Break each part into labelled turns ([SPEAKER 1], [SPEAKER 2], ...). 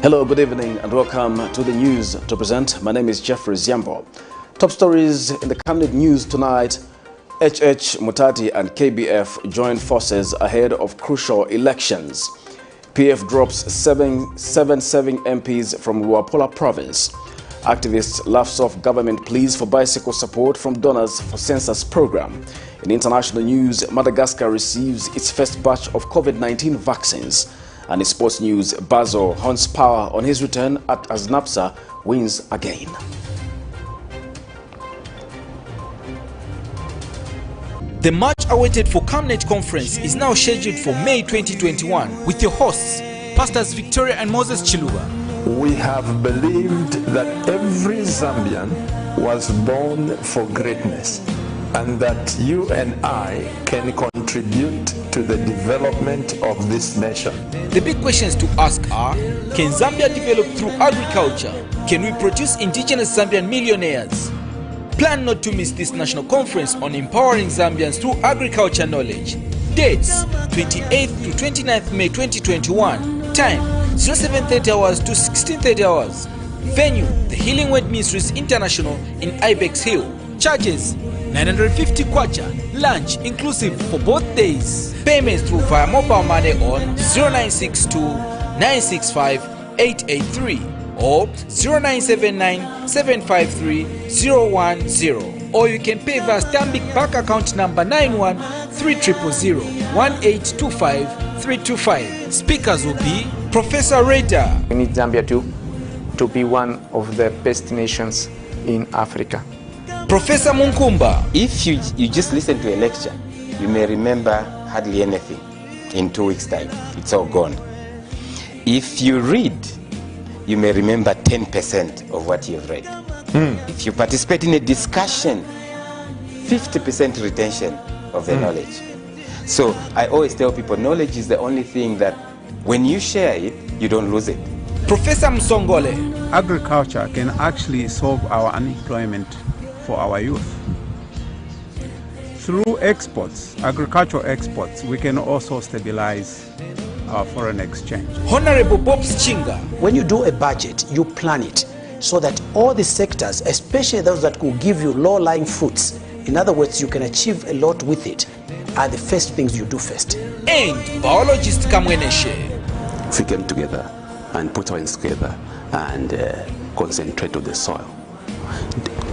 [SPEAKER 1] Hello, good evening and welcome to the news to present. My name is Jeffrey Ziambo. Top stories in the Camnet news tonight. MUTATI and KBF join forces ahead of crucial elections. PF drops seven MPs from LUAPULA province. Activists laughs off government pleas for bicycle support from donors for census program. In international news, Madagascar receives its first batch of COVID-19 vaccines. And in sports news, BAZO hunts power on his return as NAPSA wins again.
[SPEAKER 2] The much awaited for Camnet conference is now scheduled for May 2021 with your hosts, Pastors Victoria and Moses Chiluba.
[SPEAKER 3] We have believed that every Zambian was born for greatness and that you and I can contribute to the development of this nation.
[SPEAKER 2] The big questions to ask are, can Zambia develop through agriculture? Can we produce indigenous Zambian millionaires? Plan not to miss this national conference on empowering Zambians through agriculture knowledge. Dates, 28th to 29th May 2021. Time, 0730 hours to 1630 hours. Venue, the Healing Word Ministries International in Ibex Hill. Charges, 950 kwacha, lunch inclusive for both days. Payments through via mobile money on 0962 965 883 or 0979 753 010, or you can pay via Stanbic bank account number 913000 1825 325. Speakers will be Professor Reda.
[SPEAKER 4] We need Zambia to be one of the best nations in Africa.
[SPEAKER 2] Professor Munkumba.
[SPEAKER 5] If you just listen to a lecture, you may remember hardly anything. In 2 weeks' time, it's all gone. If you read, you may remember 10% of what you've read. If you participate in a discussion, 50% retention of the knowledge. So I always tell people, knowledge is the only thing that when you share it, you don't lose it.
[SPEAKER 2] Professor Msongole.
[SPEAKER 6] Agriculture can actually solve our unemployment for our youth. Through exports, agricultural exports, we can also stabilize our foreign exchange.
[SPEAKER 2] Honorable Bob Chinga.
[SPEAKER 7] When you do a budget, you plan it so that all the sectors, especially those that will give you low-lying fruits, in other words, you can achieve a lot with it, are the first things you do first.
[SPEAKER 2] And biologist Kamweneshe.
[SPEAKER 8] If we came together and put our hands together and concentrate on the soil.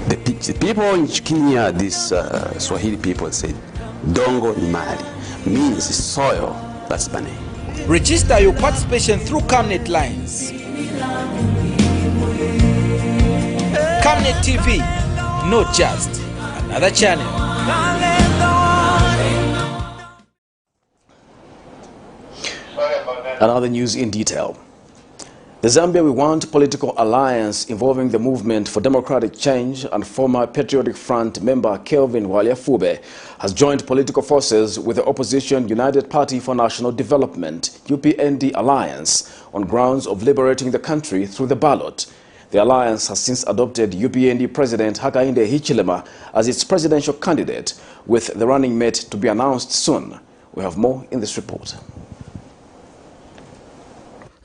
[SPEAKER 8] The people in Kenya, these Swahili people said, Dongo ni mali, means soil, that's money.
[SPEAKER 2] Register your participation through Camnet lines. Camnet TV, not just another channel.
[SPEAKER 1] Another news in detail. The Zambia We Want political alliance involving the Movement for Democratic Change and former Patriotic Front member Kelvin Waliafube has joined political forces with the opposition United Party for National Development UPND alliance on grounds of liberating the country through the ballot. The alliance has since adopted UPND President Hakainde Hichilema as its presidential candidate, with the running mate to be announced soon. We have more in this report.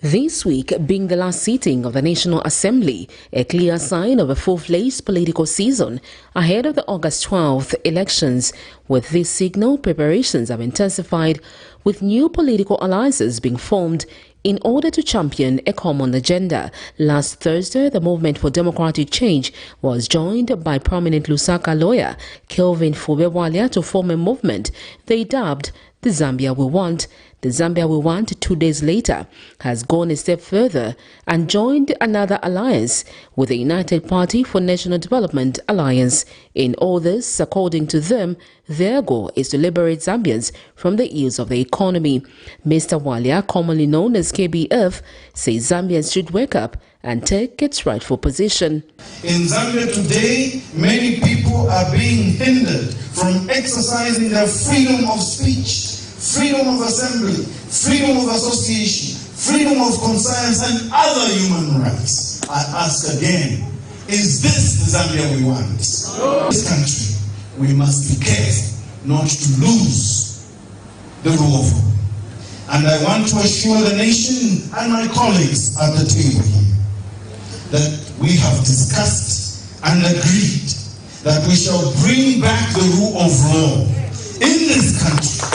[SPEAKER 9] This week being the last sitting of the National Assembly, a clear sign of a full-fledged political season ahead of the August 12th elections. With this signal, preparations have intensified, with new political alliances being formed in order to champion a common agenda. Last Thursday, the Movement for Democratic Change was joined by prominent Lusaka lawyer Kelvin Fube to form a movement they dubbed the Zambia We Want. The Zambia We Want 2 days later has gone a step further and joined another alliance with the United Party for National Development Alliance. In all this, according to them, their goal is to liberate Zambians from the ills of the economy. Mr. Walia, commonly known as KBF, says Zambians should wake up and take its rightful position.
[SPEAKER 10] In Zambia today, many people are being hindered from exercising their freedom of speech, freedom of assembly, freedom of association, freedom of conscience, and other human rights. I ask again, is this the Zambia we want? This country, we must be careful not to lose the rule of law. And I want to assure the nation and my colleagues at the table here that we have discussed and agreed that we shall bring back the rule of law in this country.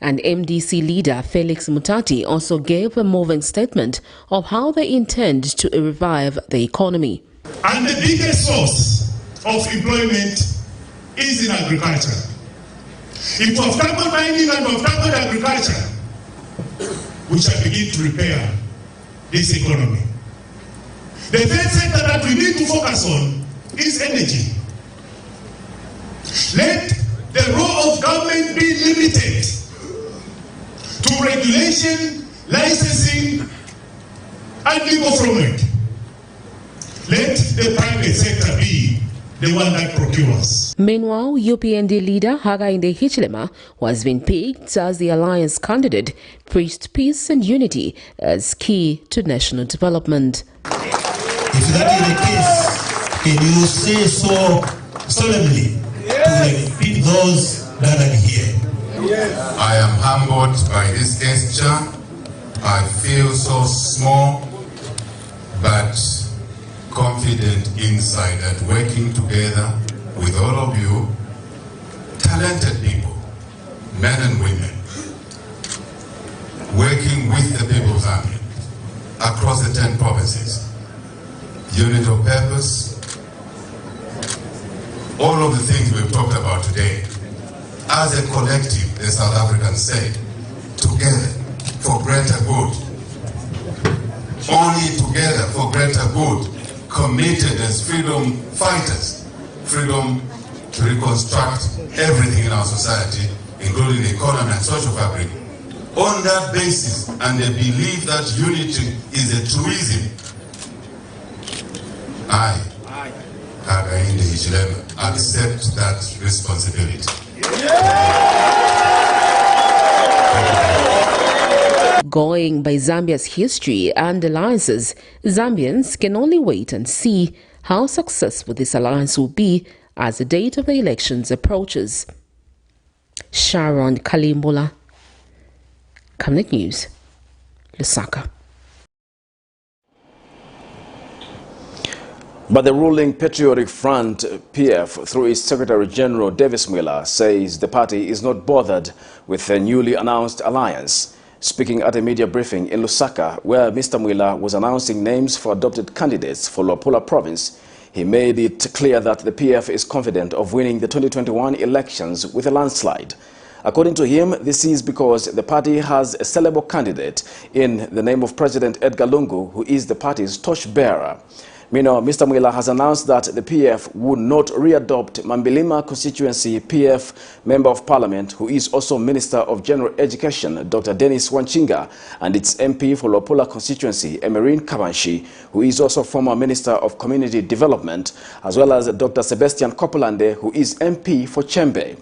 [SPEAKER 9] And MDC leader Felix Mutati also gave a moving statement of how they intend to revive the economy.
[SPEAKER 10] And the biggest source of employment is in agriculture. If we have tackled mining and we have tackled agriculture, we shall begin to repair this economy. The third sector that we need to focus on is energy. Let the role of government be limited to regulation, licensing, and legal framework. Let the private sector be the one that procures.
[SPEAKER 9] Meanwhile, UPND leader Hakainde Hichilema, who has been picked as the alliance candidate, preached peace and unity as key to national development.
[SPEAKER 10] If that is the case, can you say so solemnly to those that are here?
[SPEAKER 11] I am humbled by this gesture. I feel so small, but confident inside that working together with all of you, talented people, men and women, working with the people of Zambia across the 10 provinces, unit of purpose, all of the things we've talked about today, as a collective, the South Africans say, together for greater good. Only together for greater good, committed as freedom fighters, freedom to reconstruct everything in our society, including the economy and social fabric. On that basis, and the belief that unity is a truism, I, Hakainde Hichilema, accept that responsibility.
[SPEAKER 9] Going by Zambia's history and alliances, Zambians can only wait and see how successful this alliance will be as the date of the elections approaches. Sharon Kalimbola, Camnet News, Lusaka.
[SPEAKER 1] But the ruling Patriotic Front, PF, through its Secretary General Davis Mwila, says the party is not bothered with the newly announced alliance. Speaking at a media briefing in Lusaka, where Mr. Mwila was announcing names for adopted candidates for LUAPULA province, he made it clear that the PF is confident of winning the 2021 elections with a landslide. According to him, this is because the party has a sellable candidate in the name of President Edgar Lungu, who is the party's torchbearer. Meanwhile, Mr. Mwila has announced that the PF would not readopt Mambilima constituency PF Member of Parliament, who is also Minister of General Education, Dr. Dennis Wanchinga, and its MP for LUAPULA constituency, Emerin Kabanshi, who is also former Minister of Community Development, as well as Dr. Sebastian Kopolande, who is MP for Chembe.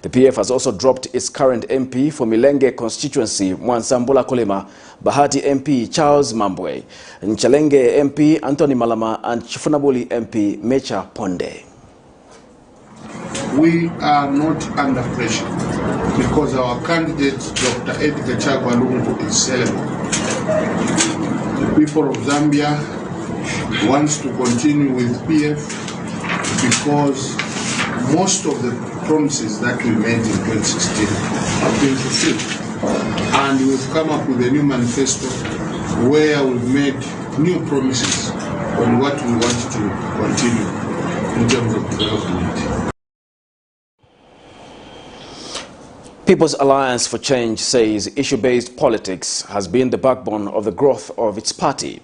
[SPEAKER 1] The PF has also dropped its current MP for Milenge constituency, Mwansambula Kolema, Bahati MP Charles Mambwe, Nchalenge MP Anthony Malama, and Chifunabuli MP Mecha Ponde.
[SPEAKER 12] We are not under pressure because our candidate, Dr. Edgar Chagwa Lungu, is sellable. The people of Zambia wants to continue with PF because most of the promises that we made in 2016 have been fulfilled. And we've come up with a new manifesto where we've made new promises on what we want to continue in terms of development.
[SPEAKER 1] People's Alliance for Change says issue-based politics has been the backbone of the growth of its party.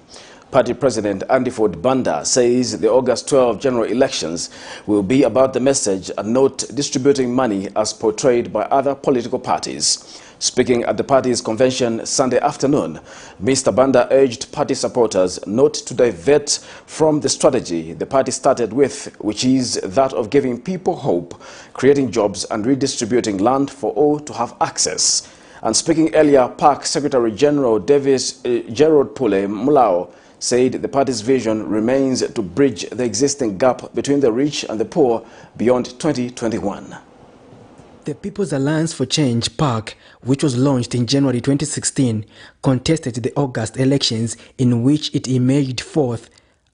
[SPEAKER 1] Party President Andy Ford Banda says the August 12 general elections will be about the message and not distributing money as portrayed by other political parties. Speaking at the party's convention Sunday afternoon, Mr. Banda urged party supporters not to divert from the strategy the party started with, which is that of giving people hope, creating jobs and redistributing land for all to have access. And speaking earlier, PAC Secretary General Gerald Pule Mulao said the party's vision remains to bridge the existing gap between the rich and the poor beyond 2021.
[SPEAKER 13] The People's Alliance for Change, PAC, which was launched in January 2016, contested the August elections in which it emerged fourth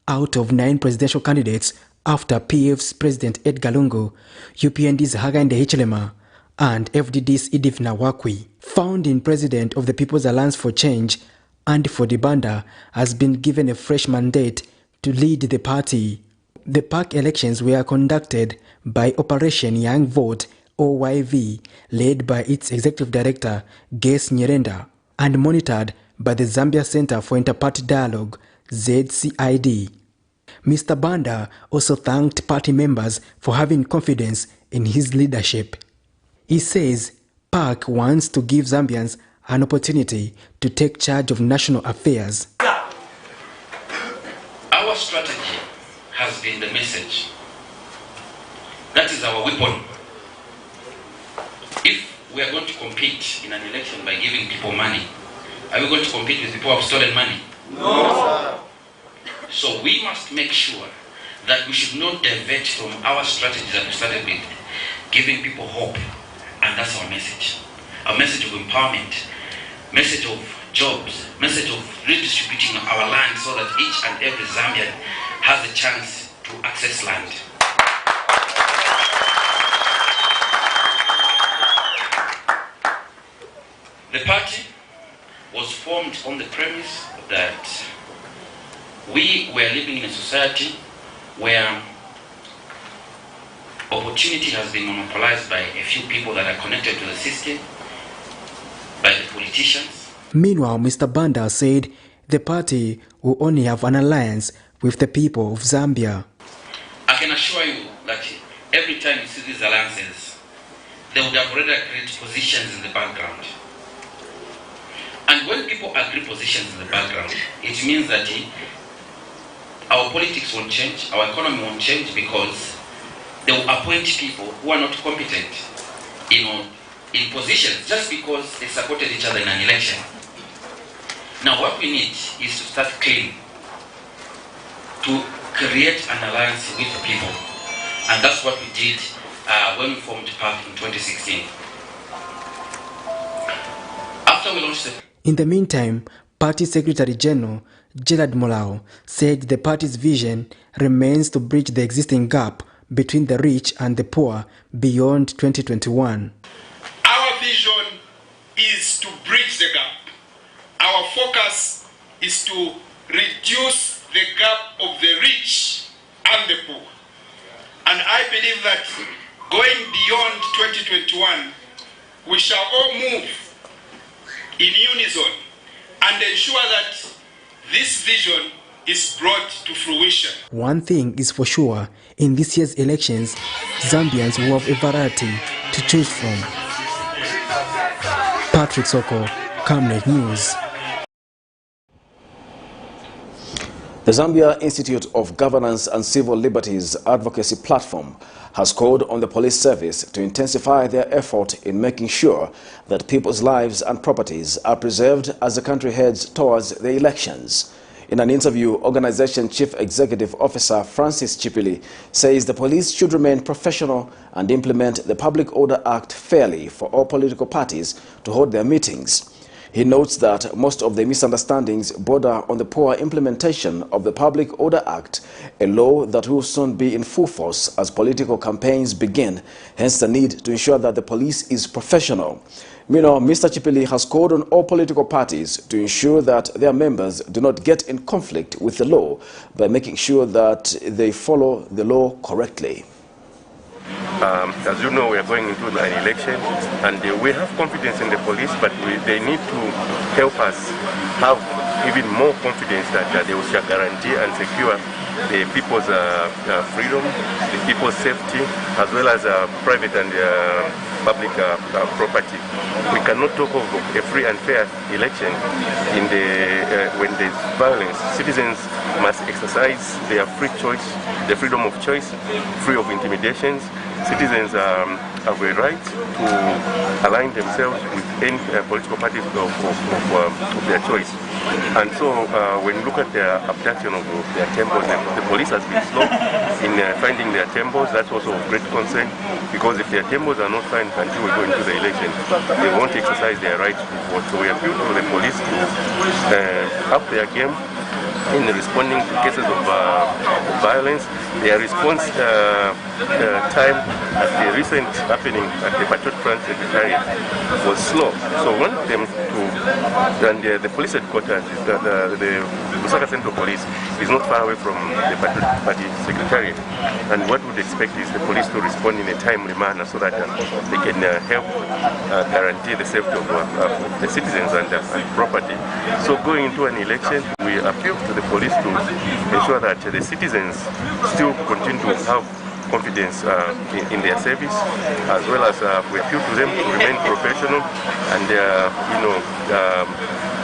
[SPEAKER 13] out of 9 presidential candidates after PF's President Edgar Lungu, UPND's Hakainde Hichilema, and FDD's Edith Nawakwi. Founding president of the People's Alliance for Change, Andy Fodibanda, has been given a fresh mandate to lead the party. The PAC elections were conducted by Operation Young Vote, OYV, led by its executive director, Ges Nyirenda, and monitored by the Zambia Center for Interparty Dialogue, ZCID. Mr. Banda also thanked party members for having confidence in his leadership. He says PAC wants to give Zambians an opportunity to take charge of national affairs.
[SPEAKER 14] Our strategy has been the message. That is our weapon. If we are going to compete in an election by giving people money, are we going to compete with people who have stolen money? No. So we must make sure that we should not divert from our strategy that we started with, giving people hope, and that's our message. Our message of empowerment, message of jobs, message of redistributing our land so that each and every Zambian has a chance to access land. The party was formed on the premise that we were living in a society where opportunity has been monopolized by a few people that are connected to the system, by the politicians.
[SPEAKER 13] Meanwhile, Mr. Banda said the party will only have an alliance with the people of Zambia.
[SPEAKER 14] I can assure you that every time you see these alliances, they would have already agreed positions in the background. And when people agree positions in the background, it means that our politics won't change, our economy won't change, because they will appoint people who are not competent, in positions just because they supported each other in an election. Now what we need is to start clean, to create an alliance with the people. And that's what we did when we formed PAC in 2016. After we launched the...
[SPEAKER 13] In the meantime, Party Secretary General Gerard Molao said the party's vision remains to bridge the existing gap between the rich and the poor beyond 2021.
[SPEAKER 15] Our vision is to bridge the gap. Our focus is to reduce the gap of the rich and the poor. And I believe that going beyond 2021, we shall all move in unison and ensure that this vision is brought to fruition.
[SPEAKER 13] One thing is for sure, in this year's elections, Zambians will have a variety to choose from. Patrick Soko, Camnet News.
[SPEAKER 1] The Zambia Institute of Governance and Civil Liberties Advocacy Platform has called on the police service to intensify their effort in making sure that people's lives and properties are preserved as the country heads towards the elections. In an interview, organization Chief Executive Officer Francis Chipili says the police should remain professional and implement the Public Order Act fairly for all political parties to hold their meetings. He notes that most of the misunderstandings border on the poor implementation of the Public Order Act, a law that will soon be in full force as political campaigns begin, hence the need to ensure that the police is professional. Meanwhile, Mr. Chipili has called on all political parties to ensure that their members do not get in conflict with the law by making sure that they follow the law correctly.
[SPEAKER 16] As you know, we are going into an election, and we have confidence in the police, but they need to help us have even more confidence that they will guarantee and secure the people's freedom, the people's safety, as well as private and public property. We cannot talk of a free and fair election when there's violence. Citizens must exercise their free choice, the freedom of choice, free of intimidations. Citizens have a right to align themselves with any political party of their choice. And so when you look at the abduction of their temples, the police has been slow in finding their temples. That's also of great concern, because if their temples are not found until we go into the election, they won't exercise their right to vote. So we appeal to the police to up their game in responding to cases of violence. Their response time at the recent happening at the Patriot Front Secretariat was slow. So we want them to, and the police headquarters, the Lusaka Central Police is not far away from the Patriot Party Secretariat. And what we'd expect is the police to respond in a timely manner so that they can help guarantee the safety of the citizens and property. So going into an election, we appeal to the police to ensure that the citizens still continue to have confidence in their service, as well as we appeal to them to remain professional and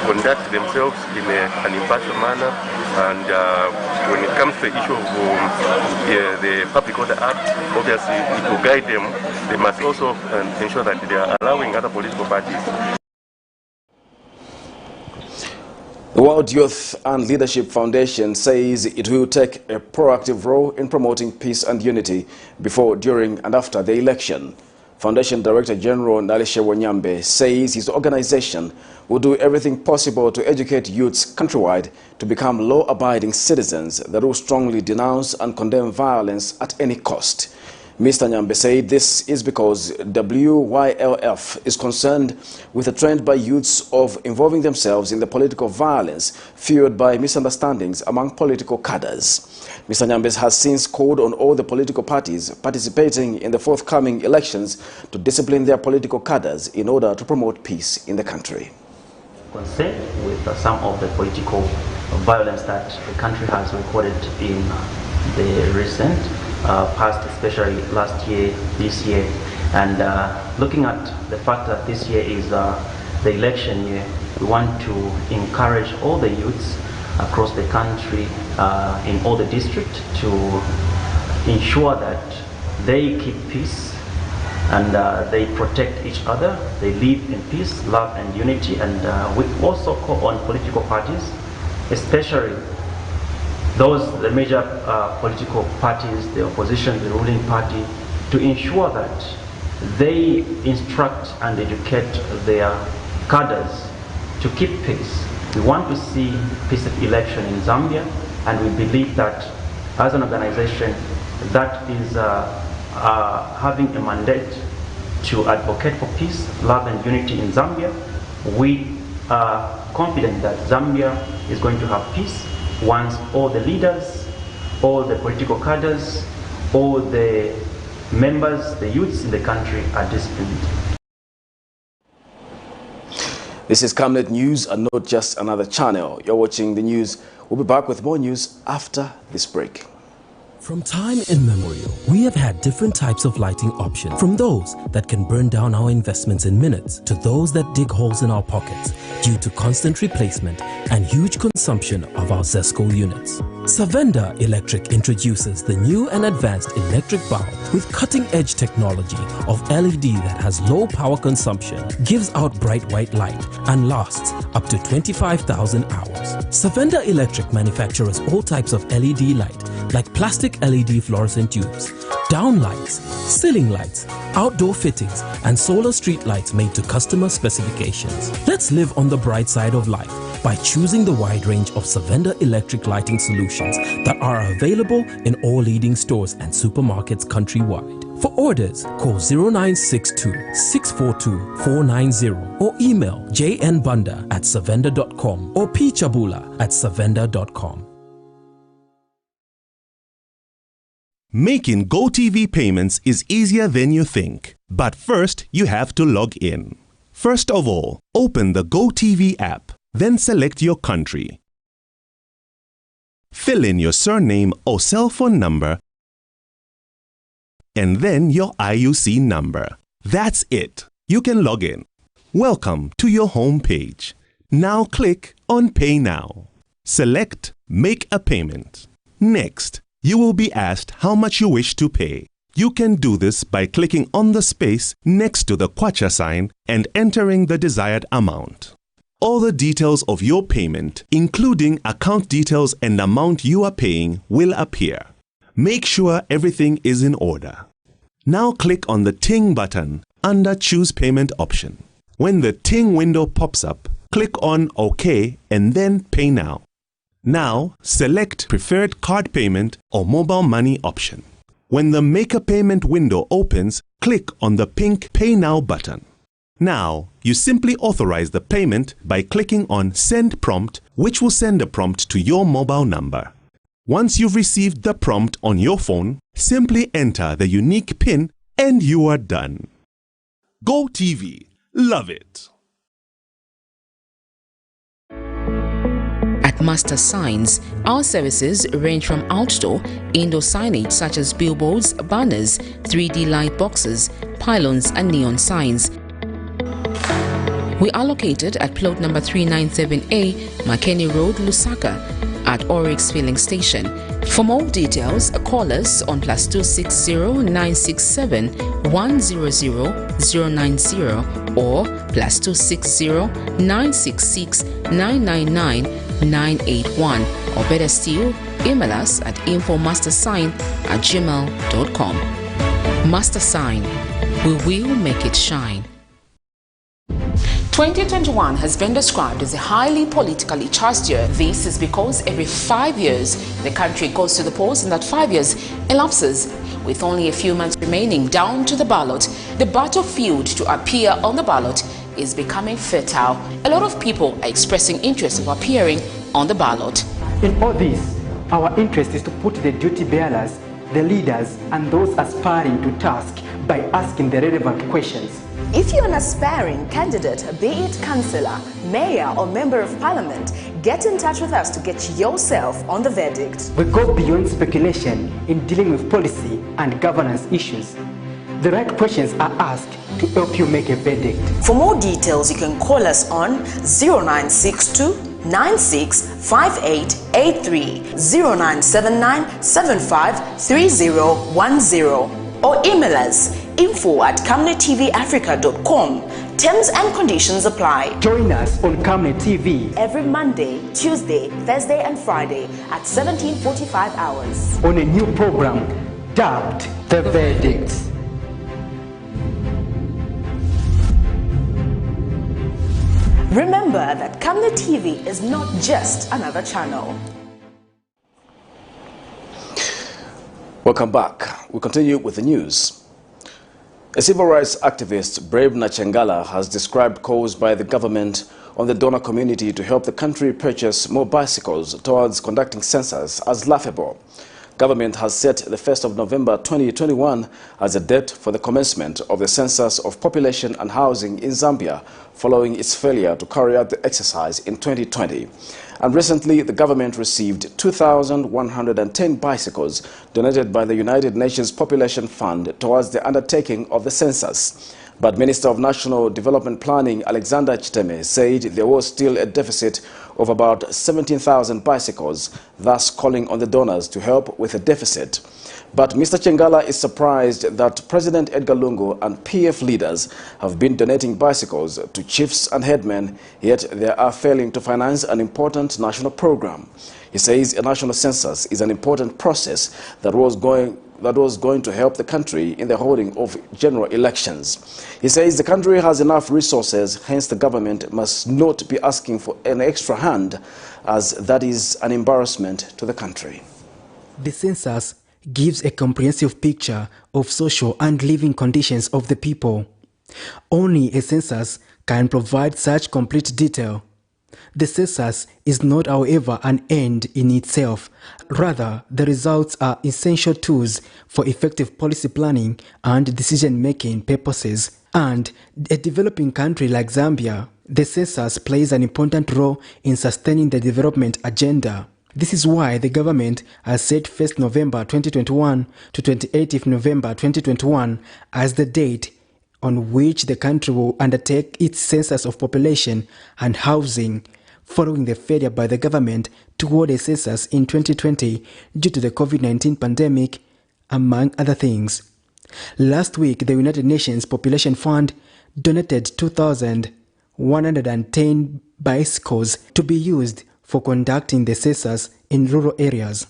[SPEAKER 16] conduct themselves in an impartial manner. And when it comes to the issue of the Public Order Act, obviously to guide them, they must also ensure that they are allowing other political parties.
[SPEAKER 1] The World Youth and Leadership Foundation says it will take a proactive role in promoting peace and unity before, during and after the election. Foundation Director General Nalishe Wanyambe says his organization will do everything possible to educate youths countrywide to become law-abiding citizens that will strongly denounce and condemn violence at any cost. Mr. Nyambe said this is because WYLF is concerned with a trend by youths of involving themselves in the political violence fueled by misunderstandings among political cadres. Mr. Nyambe has since called on all the political parties participating in the forthcoming elections to discipline their political cadres in order to promote peace in the country.
[SPEAKER 17] Concerned with some of the political violence that the country has recorded in the recent past, especially last year, this year, and looking at the fact that this year is the election year, we want to encourage all the youths across the country in all the districts to ensure that they keep peace and they protect each other, they live in peace, love and unity. And we also call on political parties, especially the major political parties, the opposition, the ruling party, to ensure that they instruct and educate their cadres to keep peace. We want to see peaceful election in Zambia, and we believe that as an organization that is having a mandate to advocate for peace, love and unity in Zambia, we are confident that Zambia is going to have peace once all the leaders, all the political cadres, all the members, the youths in the country are disciplined.
[SPEAKER 1] This is Camnet News and not just another channel. You're watching the news. We'll be back with more news after this break.
[SPEAKER 18] From time immemorial, we have had different types of lighting options, from those that can burn down our investments in minutes to those that dig holes in our pockets due to constant replacement and huge consumption of our ZESCO units. Savenda Electric introduces the new and advanced electric bulb with cutting-edge technology of LED that has low power consumption, gives out bright white light, and lasts up to 25,000 hours. Savenda Electric manufactures all types of LED light, like plastic LED fluorescent tubes, down lights, ceiling lights, outdoor fittings, and solar street lights made to customer specifications. Let's live on the bright side of life by choosing the wide range of Savenda electric lighting solutions that are available in all leading stores and supermarkets countrywide. For orders, call 0962 642 490 or email jnbunda@savenda.com or pchabula@savenda.com.
[SPEAKER 19] Making GoTV payments is easier than you think, but first you have to log in. First of all, open the GoTV app, then select your country. Fill in your surname or cell phone number and then your IUC number. That's it. You can log in. Welcome to your home page. Now click on Pay Now. Select Make a Payment. Next, you will be asked how much you wish to pay. You can do this by clicking on the space next to the kwacha sign and entering the desired amount. All the details of your payment, including account details and amount you are paying, will appear. Make sure everything is in order. Now click on the Ting button under Choose Payment option. When the Ting window pops up, click on OK and then Pay Now. Now, select Preferred Card Payment or Mobile Money option. When the Make a Payment window opens, click on the pink Pay Now button. Now, you simply authorize the payment by clicking on Send Prompt, which will send a prompt to your mobile number. Once you've received the prompt on your phone, simply enter the unique PIN and you are done. GOTV. Love it.
[SPEAKER 9] At Master Signs, our services range from outdoor, indoor signage such as billboards, banners, 3D light boxes, pylons and neon signs. We are located at plot number 397A, Makeni Road, Lusaka, at Oryx Filling Station. For more details, call us on +260 967 100 090 or +260 966 999 981, or better still, email us at infomastersign@gmail.com. Master Sign, we will make it shine. 2021 has been described as a highly politically charged year. This is because every 5 years the country goes to the polls, and that 5 years elapses with only a few months remaining down to the ballot. The battlefield to appear on the ballot is becoming fertile. A lot of people are expressing interest of appearing on the ballot.
[SPEAKER 13] In all this, our interest is to put the duty bearers, the leaders, and those aspiring to task by asking the relevant questions.
[SPEAKER 20] If you're an aspiring candidate, be it councillor, mayor, or member of parliament, get in touch with us to get yourself on the verdict.
[SPEAKER 13] We go beyond speculation in dealing with policy and governance issues. The right questions are asked to help you make a verdict.
[SPEAKER 20] For more details, you can call us on 0962 965883, 0979 753010, or email us info@camnettvafrica.com. Terms and conditions apply.
[SPEAKER 13] Join us on Camnet TV
[SPEAKER 20] every Monday, Tuesday, Thursday and Friday at 17:45 hours
[SPEAKER 13] on a new program dubbed The Verdict.
[SPEAKER 20] Remember that Camnet TV is not just another channel.
[SPEAKER 1] Welcome back. We continue with the news. A civil rights activist, Brave Nachengala, has described calls by the government on the donor community to help the country purchase more bicycles towards conducting census as laughable. Government has set the 1st of November 2021 as a date for the commencement of the census of population and housing in Zambia following its failure to carry out the exercise in 2020. And recently, the government received 2,110 bicycles donated by the United Nations Population Fund towards the undertaking of the census. But Minister of National Development Planning Alexander Chiteme said there was still a deficit of about 17,000 bicycles, thus calling on the donors to help with the deficit. But Mr. Chengala is surprised that President Edgar Lungu and PF leaders have been donating bicycles to chiefs and headmen, yet they are failing to finance an important national program. He says a national census is an important process that was going to help the country in the holding of general elections. He says the country has enough resources, hence the government must not be asking for an extra hand, as that is an embarrassment to the country.
[SPEAKER 13] The census gives a comprehensive picture of social and living conditions of the people. Only a census can provide such complete detail. The census is not, however, an end in itself. Rather, the results are essential tools for effective policy planning and decision-making purposes. And a developing country like Zambia, the census plays an important role in sustaining the development agenda. This is why the government has set 1st November 2021 to 28th November 2021 as the date on which the country will undertake its census of population and housing, following the failure by the government to hold a census in 2020 due to the COVID-19 pandemic, among other things. Last week, the United Nations Population Fund donated 2,110 bicycles to be used for conducting the census in rural areas.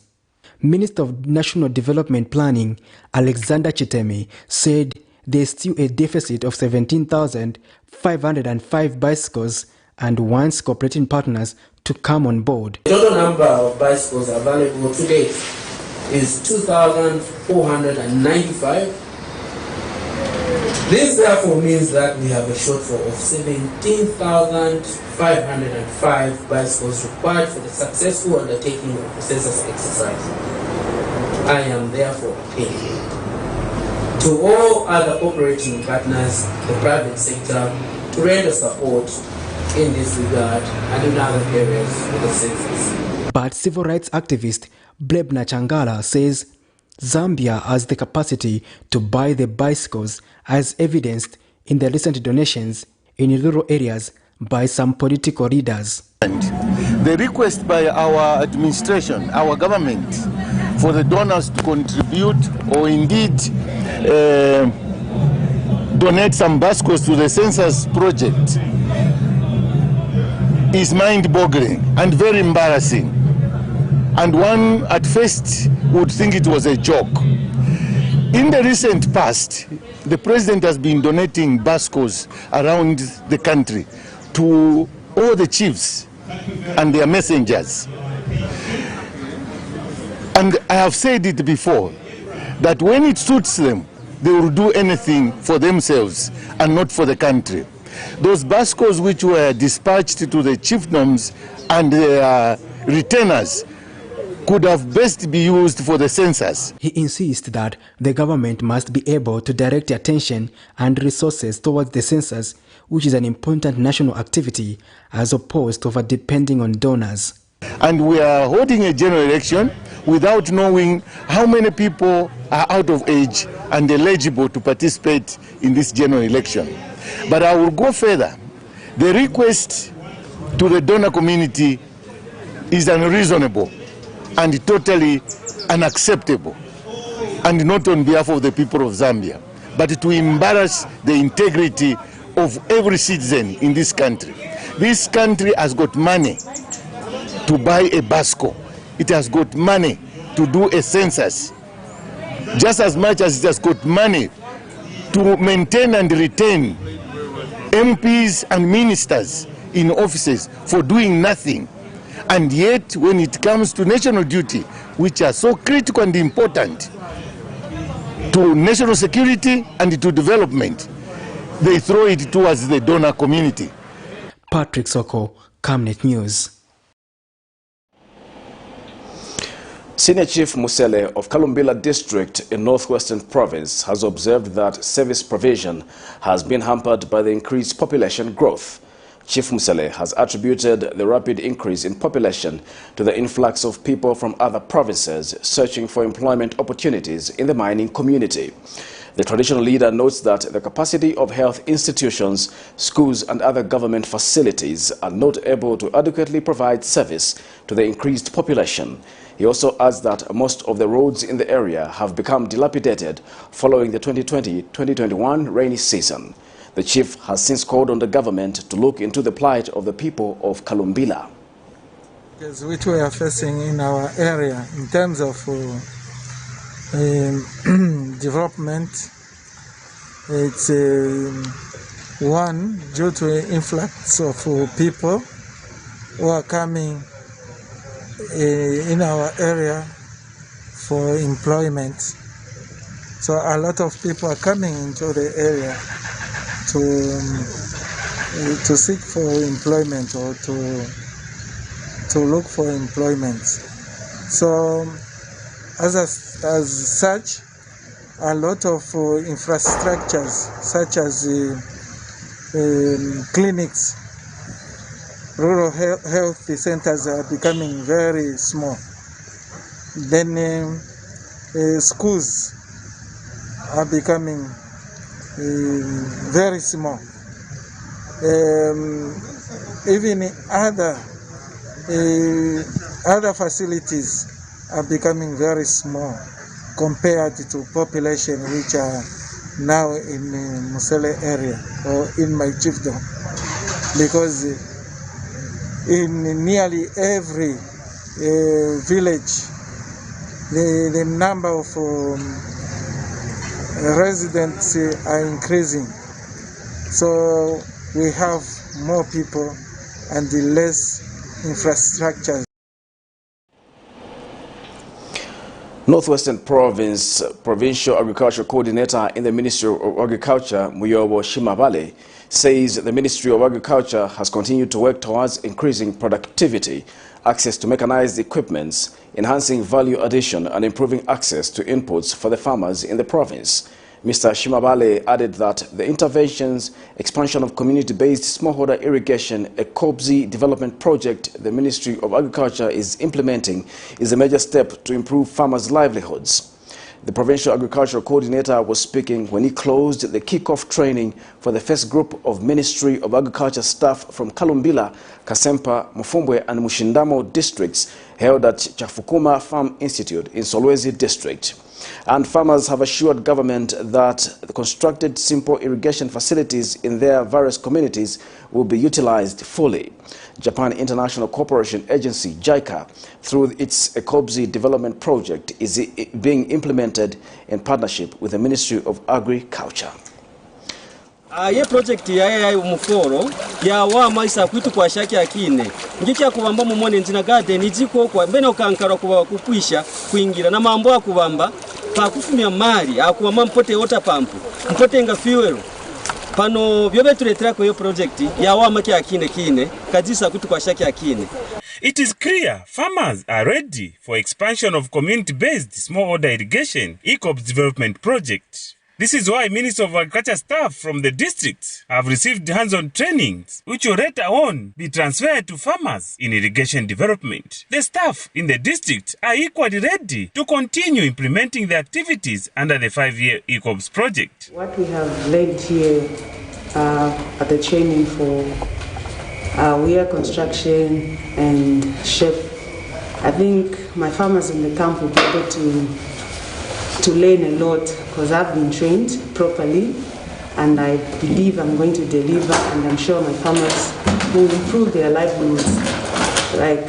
[SPEAKER 13] Minister of National Development Planning Alexander Chiteme said there's still a deficit of 17,505 bicycles and wants cooperating partners to come on board.
[SPEAKER 21] The total number of bicycles available to date is 2,495. This therefore means that we have a shortfall of 17,505 bicycles required for the successful undertaking of the census exercise. I am therefore appealing to all other operating partners, the private sector, to render support in this regard and in other areas of the census.
[SPEAKER 13] But civil rights activist Blebna Changala says Zambia has the capacity to buy the bicycles, as evidenced in the recent donations in rural areas by some political leaders.
[SPEAKER 22] The request by our administration, our government, for the donors to contribute or indeed donate some bicycles to the census project is mind-boggling and very embarrassing. And one at first would think it was a joke. In the recent past, the president has been donating bicycles around the country to all the chiefs and their messengers. And I have said it before, that when it suits them, they will do anything for themselves and not for the country. Those bicycles which were dispatched to the chiefdoms and their retainers could have best be used for the census.
[SPEAKER 13] He insists that the government must be able to direct attention and resources towards the census, which is an important national activity, as opposed to over-depending on donors.
[SPEAKER 22] And we are holding a general election without knowing how many people are out of age and eligible to participate in this general election. But I will go further. The request to the donor community is unreasonable and totally unacceptable, and not on behalf of the people of Zambia, but to embarrass the integrity of every citizen in this country. This country has got money to buy a bicycle. It has got money to do a census, just as much as it has got money to maintain and retain MPs and ministers in offices for doing nothing. And yet, when it comes to national duty, which are so critical and important to national security and to development, they throw it towards the donor community.
[SPEAKER 13] Patrick Soko, Camnet News.
[SPEAKER 1] Senior Chief Musele of Kalumbila District in Northwestern Province has observed that service provision has been hampered by the increased population growth. Chief Musele has attributed the rapid increase in population to the influx of people from other provinces searching for employment opportunities in the mining community. The traditional leader notes that the capacity of health institutions, schools and other government facilities are not able to adequately provide service to the increased population. He also adds that most of the roads in the area have become dilapidated following the 2020-2021 rainy season. The chief has since called on the government to look into the plight of the people of Kalumbila.
[SPEAKER 23] Which we are facing in our area in terms of development, it's one, due to influx of people who are coming in our area for employment. So a lot of people are coming into the area to seek for employment or to look for employment. So as such, a lot of infrastructures such as clinics, rural health centers are becoming very small. Then schools are becoming very small. Even other facilities are becoming very small compared to population which are now in Musele area or in my chiefdom, because in nearly every village the number of residents are increasing. So we have more people and less infrastructure.
[SPEAKER 1] Northwestern Province Provincial Agriculture Coordinator in the Ministry of Agriculture, Muyobo Shimabale, says the Ministry of Agriculture has continued to work towards increasing productivity, access to mechanized equipments, enhancing value addition and improving access to inputs for the farmers in the province. Mr. Shimabale added that the interventions, expansion of community-based smallholder irrigation, a COBZ development project the Ministry of Agriculture is implementing is a major step to improve farmers' livelihoods. The Provincial Agricultural Coordinator was speaking when he closed the kick-off training for the first group of Ministry of Agriculture staff from Kalumbila, Kasempa, Mufumbwe and Mushindamo districts held at Chafukuma Farm Institute in Solwezi district. And farmers have assured government that the constructed simple irrigation facilities in their various communities will be utilized fully. Japan International Cooperation Agency, JICA, through its COBZ development project, is being implemented in partnership with the Ministry of Agriculture.
[SPEAKER 3] Ye project ya umuforo ya wa maisa kwitu kwa shaki akine ngicha kubamba mumone nzina garden iziko kwa mbene ukankara kuba kukwisha kuingira na mambo akubamba pa kufumya mali akubamba mpote water pump mpote nga fuel pano byobe tuletera kwa yo project ya wa maki akine kine kazisa kwitu kwa shaki akine.
[SPEAKER 4] It is clear farmers are ready for expansion of community-based smallholder irrigation ECOBS development project. This is why Minister of Agriculture staff from the districts have received hands-on trainings, which will later on be transferred to farmers in irrigation development. The staff in the district are equally ready to continue implementing the activities under the 5-year ECOBS project.
[SPEAKER 5] What we have learned here at the training for weir construction and shape, I think my farmers in the camp will be able to learn a lot because I've been trained properly and I believe I'm going to deliver, and I'm sure my farmers will improve their livelihoods. Like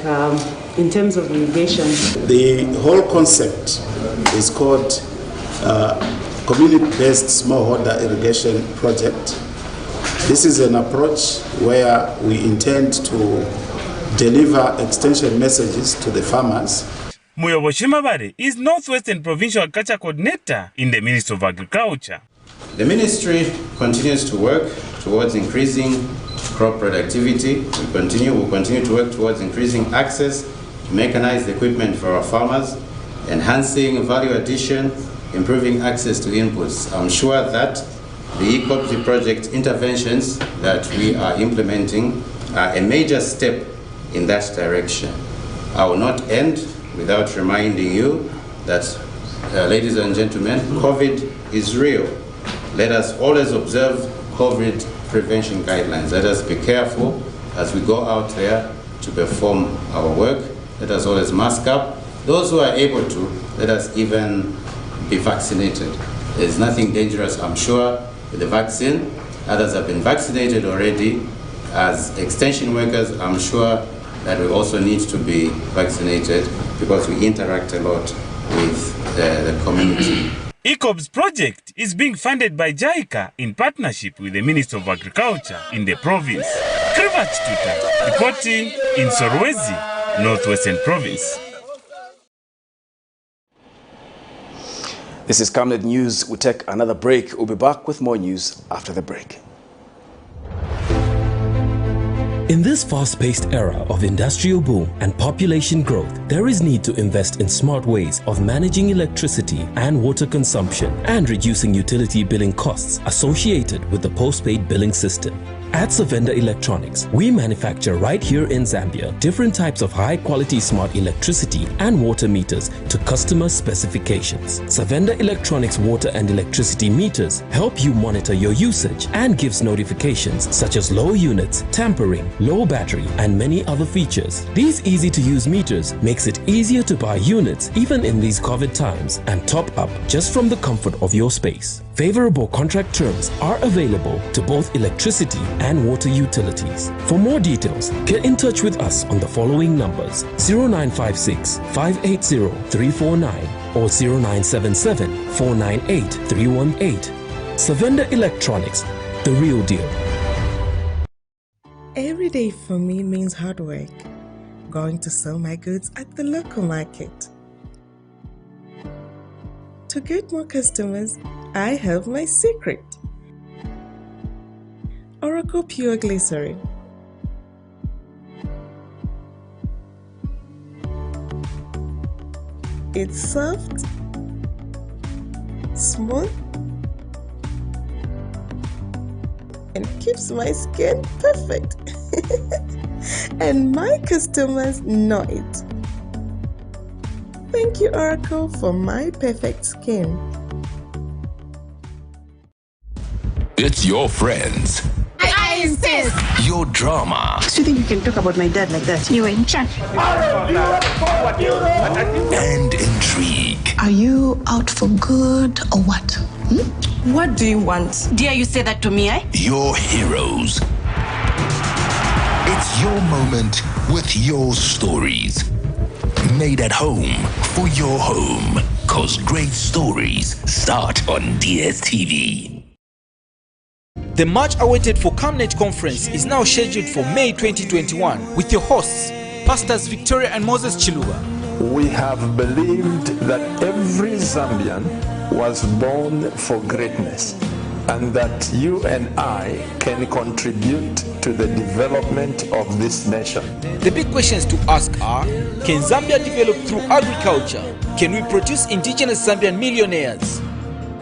[SPEAKER 5] in terms of irrigation.
[SPEAKER 24] The whole concept is called Community-Based Smallholder Irrigation Project. This is an approach where we intend to deliver extension messages to the farmers.
[SPEAKER 4] Muyobo Shimabale is Northwestern Provincial Agriculture Coordinator in the Ministry of Agriculture.
[SPEAKER 25] The ministry continues to work towards increasing crop productivity. We'll continue to work towards increasing access to mechanized equipment for our farmers, enhancing value addition, improving access to inputs. I'm sure that the ECOBZ project interventions that we are implementing are a major step in that direction. I will not end without reminding you that, ladies and gentlemen, COVID is real. Let us always observe COVID prevention guidelines. Let us be careful as we go out there to perform our work. Let us always mask up. Those who are able to, let us even be vaccinated. There's nothing dangerous, I'm sure, with the vaccine. Others have been vaccinated already. As extension workers, I'm sure that we also need to be vaccinated because we interact a lot with the community.
[SPEAKER 4] ECOBS project is being funded by JICA in partnership with the Ministry of Agriculture in the province. Krivat Tuta, reporting in Solwezi, Northwestern Province.
[SPEAKER 1] This is Camnet News. We'll take another break. We'll be back with more news after the break.
[SPEAKER 18] In this fast-paced era of industrial boom and population growth, there is need to invest in smart ways of managing electricity and water consumption and reducing utility billing costs associated with the postpaid billing system. At Savenda Electronics, we manufacture right here in Zambia different types of high-quality smart electricity and water meters to customer specifications. Savenda Electronics water and electricity meters help you monitor your usage and gives notifications such as low units, tampering, low battery, and many other features. These easy-to-use meters makes it easier to buy units even in these COVID times and top up just from the comfort of your space. Favorable contract terms are available to both electricity and water utilities. For more details, get in touch with us on the following numbers: 0956 580 349 or 0977 498 318. Savenda Electronics, the real deal.
[SPEAKER 2] Every day for me means hard work. Going to sell my goods at the local market. To get more customers, I have my secret. Oracle Pure Glycerin. It's soft, smooth, and keeps my skin perfect. And my customers know it. Thank you, Oracle, for my perfect skin.
[SPEAKER 6] It's your friends.
[SPEAKER 7] I insist.
[SPEAKER 6] Your drama.
[SPEAKER 7] So you think you can talk about my dad like that? You were in charge.
[SPEAKER 6] And intrigue.
[SPEAKER 7] Are you out for good or what? What do you want? Dare you say that to me, eh?
[SPEAKER 6] Your heroes. It's your moment with your stories. Made at home for your home. 'Cause great stories start on DSTV.
[SPEAKER 8] The much-awaited for Camnet conference is now scheduled for May 2021 with your hosts, Pastors Victoria and Moses Chiluba.
[SPEAKER 10] We have believed that every Zambian was born for greatness and that you and I can contribute to the development of this nation.
[SPEAKER 8] The big questions to ask are, can Zambia develop through agriculture? Can we produce indigenous Zambian millionaires?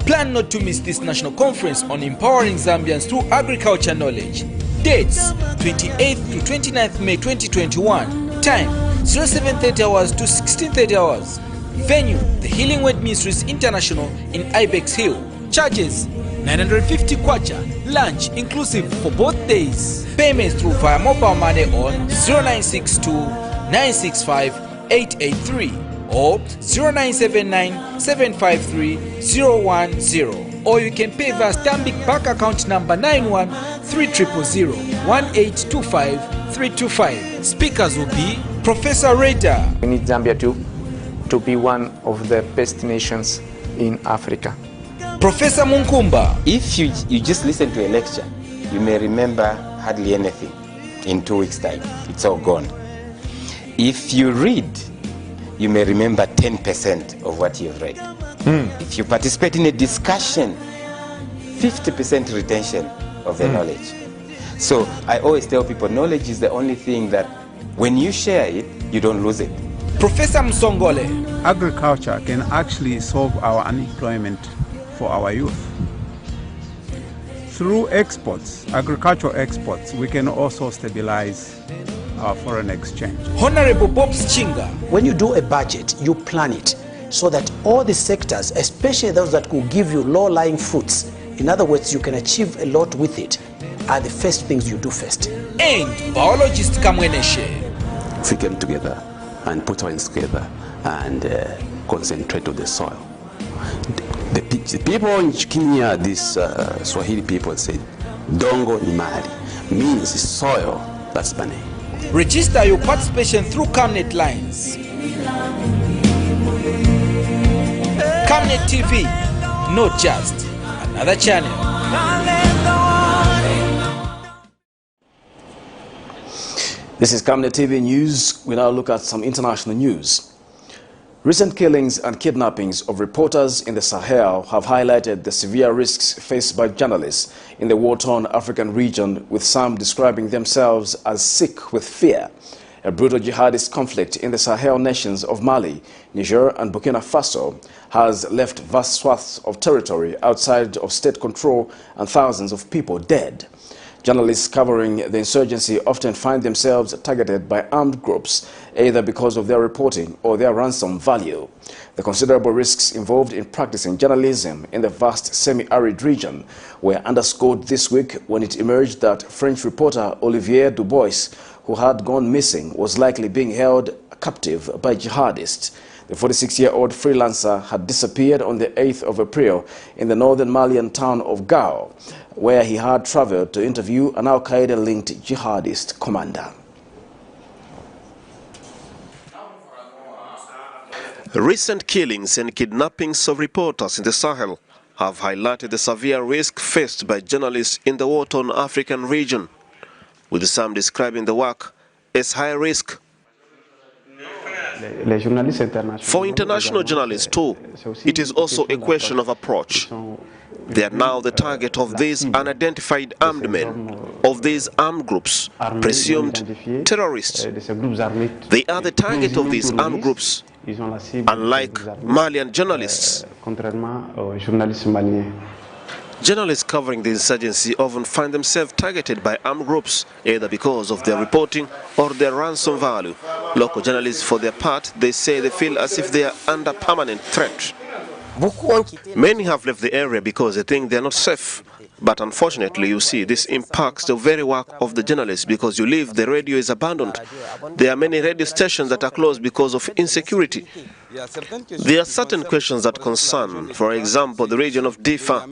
[SPEAKER 8] Plan not to miss this national conference on empowering Zambians through agriculture knowledge. Dates, 28th to 29th May 2021. Time, 0730 hours to 1630 hours. Venue, the Healing Word Ministries International in Ibex Hill. Charges, 950 kwacha, lunch inclusive for both days. Payments through via mobile money on 0962 965 883 or 0979 753 010, or you can pay via Stanbic Bank account number 91 3000 1825 325. Speakers will be Professor Reda.
[SPEAKER 26] We need Zambia to be one of the best nations in Africa.
[SPEAKER 8] Professor Munkumba.
[SPEAKER 27] If you just listen to a lecture, you may remember hardly anything. In 2 weeks' time, it's all gone. If you read, you may remember 10% of what you've read. If you participate in a discussion, 50% retention of the knowledge. So I always tell people, knowledge is the only thing that when you share it, you don't lose it.
[SPEAKER 8] Professor Msongole.
[SPEAKER 28] Agriculture can actually solve our unemployment for our youth. Through exports, agricultural exports, we can also stabilize our foreign exchange.
[SPEAKER 8] Honorable Bob Chinga.
[SPEAKER 29] When you do a budget, you plan it so that all the sectors, especially those that could give you low-lying fruits, in other words, you can achieve a lot with it, are the first things you do first.
[SPEAKER 8] And biologist Kamweneshe.
[SPEAKER 30] If we came together and put our hands together and concentrate on the soil. The people in Kenya, these Swahili people say, Dongo ni mali, means soil, that's money.
[SPEAKER 8] Register your participation through Camnet lines. Camnet TV, not just another channel.
[SPEAKER 1] This is Camnet TV News. We now look at some international news. Recent killings and kidnappings of reporters in the Sahel have highlighted the severe risks faced by journalists in the war-torn African region, with some describing themselves as sick with fear. A brutal jihadist conflict in the Sahel nations of Mali, Niger and Burkina Faso has left vast swaths of territory outside of state control and thousands of people dead. Journalists covering the insurgency often find themselves targeted by armed groups, either because of their reporting or their ransom value. The considerable risks involved in practicing journalism in the vast semi-arid region were underscored this week when it emerged that French reporter Olivier Dubois, who had gone missing, was likely being held captive by jihadists. The 46-year-old freelancer had disappeared on the 8th of April in the northern Malian town of Gao, where he had traveled to interview an Al-Qaeda-linked jihadist commander.
[SPEAKER 9] Recent killings and kidnappings of reporters in the Sahel have highlighted the severe risk faced by journalists in the war-torn African region, with some describing the work as high risk. For international journalists too, it is also a question of approach. They are now the target of these unidentified armed men, of these armed groups, presumed terrorists. They are the target of these armed groups, unlike Malian journalists. Journalists covering the insurgency often find themselves targeted by armed groups, either because of their reporting or their ransom value. Local journalists, for their part, they say they feel as if they are under permanent threat. Many have left the area because they think they are not safe. But unfortunately, you see, this impacts the very work of the journalists because you leave, the radio is abandoned. There are many radio stations that are closed because of insecurity. There are certain questions that concern, for example, the region of Difa.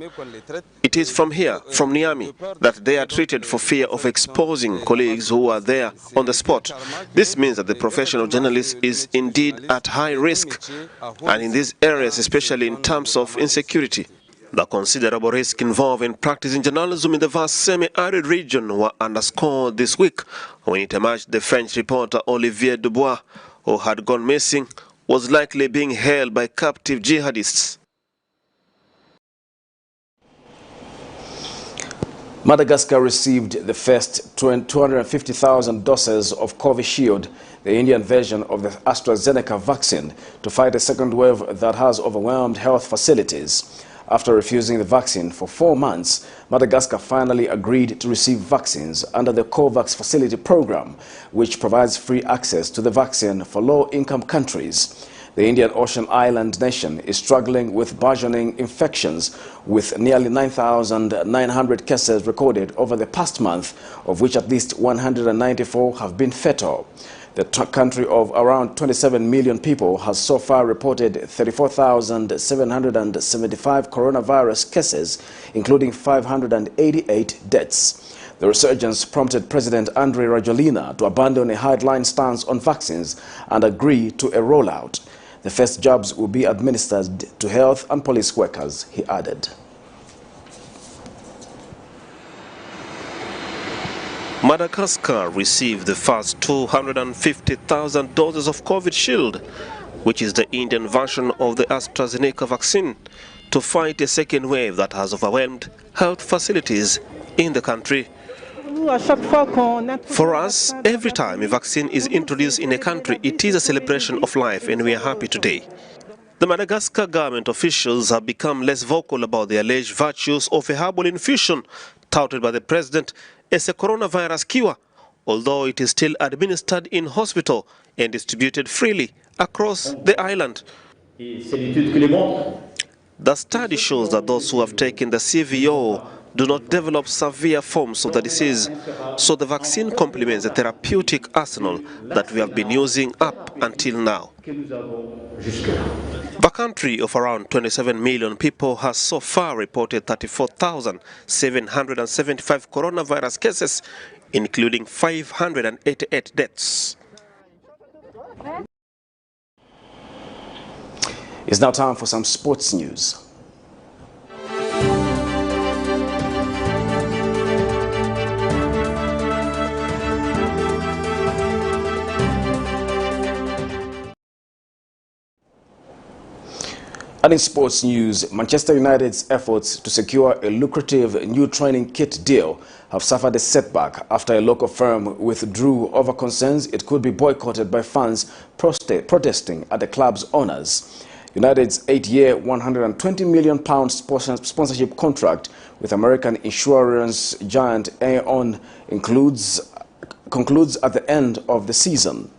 [SPEAKER 9] It is from here, from Niamey, that they are treated for fear of exposing colleagues who are there on the spot. This means that the profession of journalists is indeed at high risk, and in these areas, especially in terms of insecurity. The considerable risk involved in practicing journalism in the vast semi-arid region were underscored this week when it emerged the French reporter Olivier Dubois, who had gone missing, was likely being held by captive jihadists.
[SPEAKER 1] Madagascar received the first 250,000 doses of Covishield, the Indian version of the AstraZeneca vaccine, to fight a second wave that has overwhelmed health facilities. After refusing the vaccine for 4 months, Madagascar finally agreed to receive vaccines under the COVAX facility program, which provides free access to the vaccine for low-income countries. The Indian Ocean island nation is struggling with burgeoning infections, with nearly 9,900 cases recorded over the past month, of which at least 194 have been fatal. The country of around 27 million people has so far reported 34,775 coronavirus cases, including 588 deaths. The resurgence prompted President Andry Rajoelina to abandon a hardline stance on vaccines and agree to a rollout. The first jabs will be administered to health and police workers, he added.
[SPEAKER 9] Madagascar received the first 250,000 doses of Covishield, which is the Indian version of the AstraZeneca vaccine, to fight a second wave that has overwhelmed health facilities in the country. For us, every time a vaccine is introduced in a country, it is a celebration of life, and we are happy today. The Madagascar government officials have become less vocal about the alleged virtues of a herbal infusion touted by the president as a coronavirus cure, although it is still administered in hospital and distributed freely across the island. The study shows that those who have taken the CVO do not develop severe forms of the disease, so the vaccine complements the therapeutic arsenal that we have been using up until now. The country of around 27 million people has so far reported 34,775 coronavirus cases, including 588 deaths.
[SPEAKER 1] It's now time for some sports news. And in sports news, Manchester United's efforts to secure a lucrative new training kit deal have suffered a setback after a local firm withdrew over concerns it could be boycotted by fans protesting at the club's owners. United's 8-year, £120 million sponsorship contract with American insurance giant Aon concludes at the end of the season.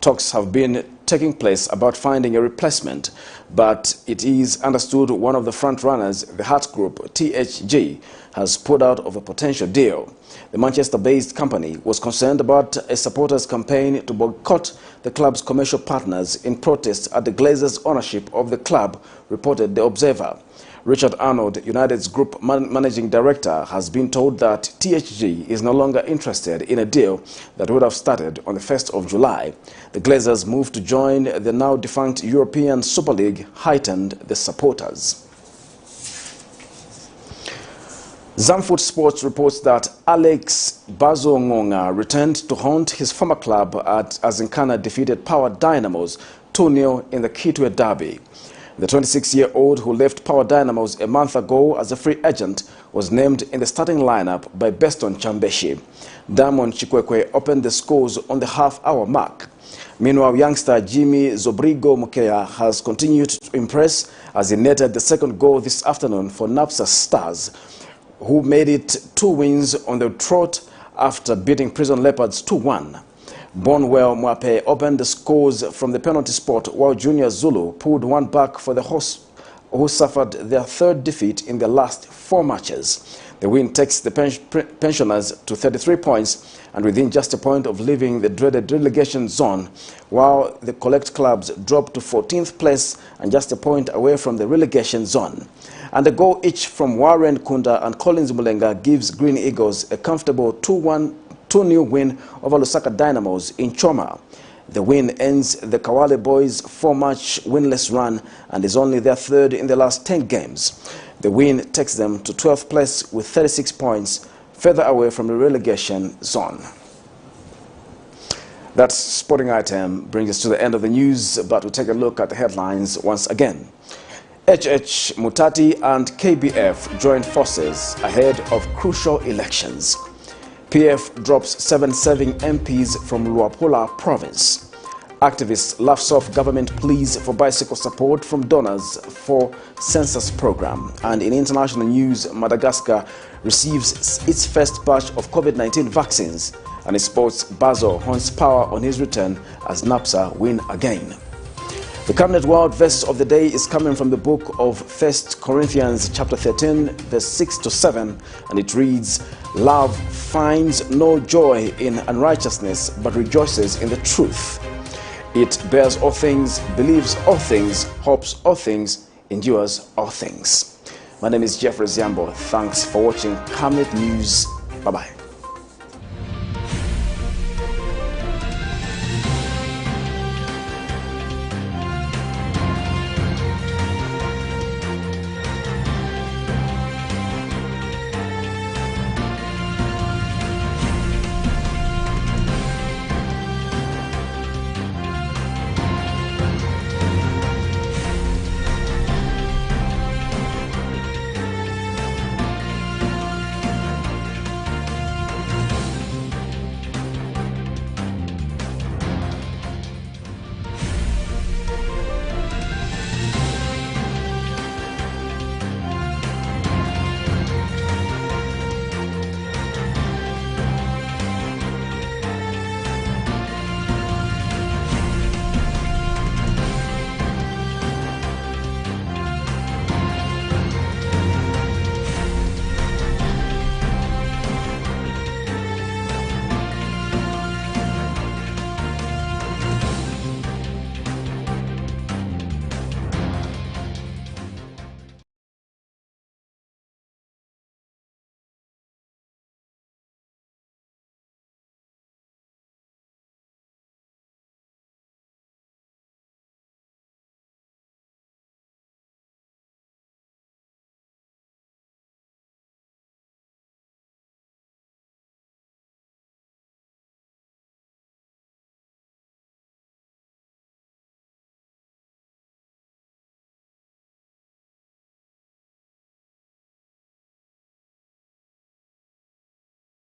[SPEAKER 1] Talks have been taking place about finding a replacement, but it is understood one of the front-runners, the Hart Group, THG, has pulled out of a potential deal. The Manchester-based company was concerned about a supporters' campaign to boycott the club's commercial partners in protest at the Glazers' ownership of the club, reported The Observer. Richard Arnold, United's Group Managing Director, has been told that THG is no longer interested in a deal that would have started on the 1st of July. The Glazers' move to join the now defunct European Super League heightened the supporters. Zamfoot Sports reports that Alex BAZO Ngonga returned to haunt his former club as Nkana defeated Power Dynamos 2-0 in the Kitwe Derby. The 26-year-old who left Power Dynamos a month ago as a free agent was named in the starting lineup by Beston Chambeshi. Diamond Chikwekwe opened the scores on the half-hour mark. Meanwhile, youngster Jimmy Zobrigo Mukeya has continued to impress as he netted the second goal this afternoon for NAPSA Stars, who made it 2 wins on the trot after beating Prison Leopards 2-1. Bonwell Mwape opened the scores from the penalty spot, while Junior Zulu pulled one back for the hosts, who suffered their third defeat in their last 4 matches. The win takes the pensioners to 33 points and within just a point of leaving the dreaded relegation zone, while the collect clubs drop to 14th place and just a point away from the relegation zone. And a goal each from Warren Kunda and Collins Mulenga gives Green Eagles a comfortable 2-0 win over Lusaka Dynamos in Choma. The win ends the Kawale boys' 4-match winless run and is only their third in the last 10 games. The win takes them to 12th place with 36 points, further away from the relegation zone. That sporting item brings us to the end of the news, but we'll take a look at the headlines once again. MUTATI and KBF joined forces ahead of crucial elections. PF drops 7 serving MPs from LUAPULA province. Activists laughs off government pleas for bicycle support from donors for census program. And in international news, Madagascar receives its first batch of COVID-19 vaccines, and it sports BAZO horns power on his return as NAPSA win again. The Camnet World verse of the day is coming from the book of 1 Corinthians chapter 13, verse 6 to 7, and it reads, "Love finds no joy in unrighteousness, but rejoices in the truth. It bears all things, believes all things, hopes all things, endures all things." My name is Jeffrey Ziambo. Thanks for watching Camnet News. Bye-bye.